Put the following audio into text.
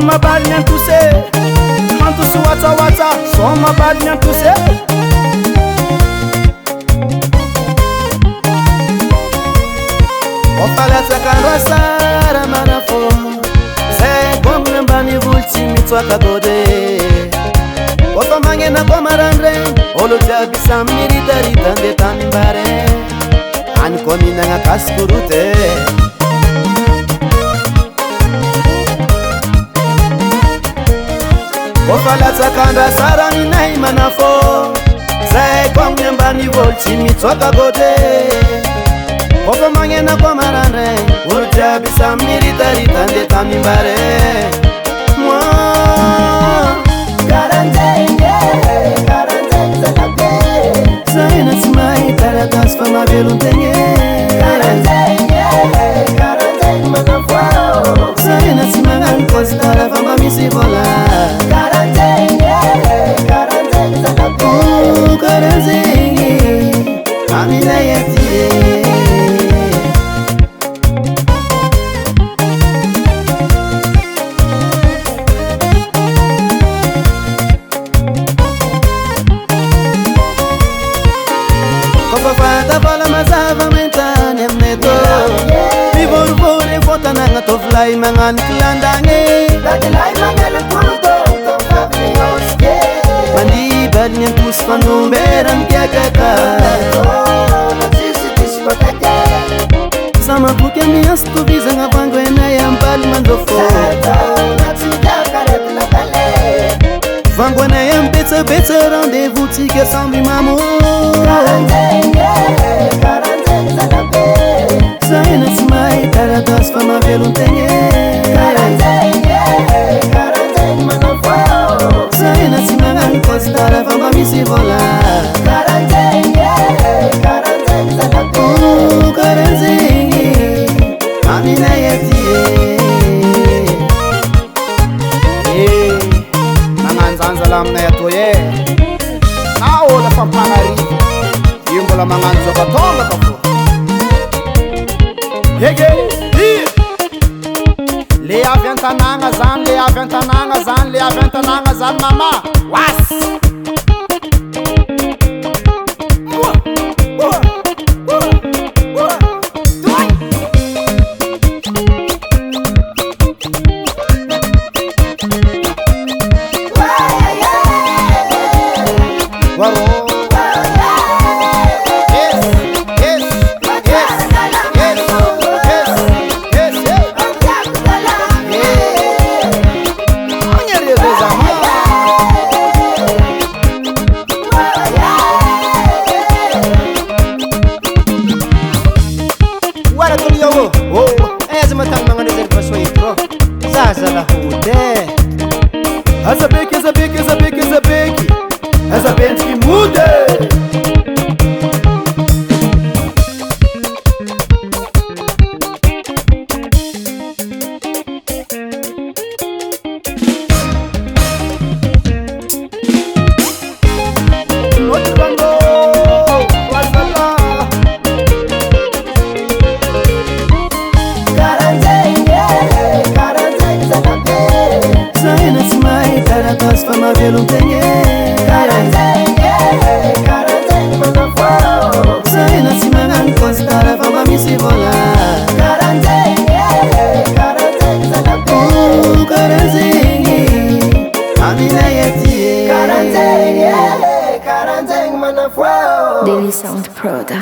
Soma balinha tuse, manto su wata wata. Soma balinha tuse. Opalata kandwa sara manafo. Se gomna bani vulti mitwaka gode. Opa mangena kwa marandre, olo tia mirita rita nde tambare. Ani komina nga kaskurute. Opalata kandwa sara minai manafo. Se gomna bani vulti mitwaka gode. Opa mangena kwa marandre, olo tia mirita rita nde tambare. That's for my veluntenye. Karanteng manafo. Saina simangan kostara for my misivola. Karanteng zakapo. Karanteng amina yeti. Fata fala mazava mentane mneto. Vivor vore vota nanga to fly mangan klandange. Dadilai mangel pulto to fabri oske. Mandi badnyen pus panu meran kiakaka. Sisi diskoteke. Sama puke miastu visa ngavango ena yambal mandofo. Vango ena yam better rendezvous tika sambi mamo. Karanteng zakape. Saina smai taradas fama veluntenye. Karanteng manafo. Saina simangan kostara fama misivola. Karanteng zakape. Karanteng amina yeti. Manganzanzalam na yatoye. Nao la pampangari. Yimbola manganzo katonga kapo. Hege, le aventananga zan, le aventananga zan, le aventananga zan mama. Was. Essa bente que muda. Karanteng manafo. Saina simangan kostara fama misivola. Karanteng zakapo. Karanteng amina yeti. Karanteng manafo. Daily Sound Proda.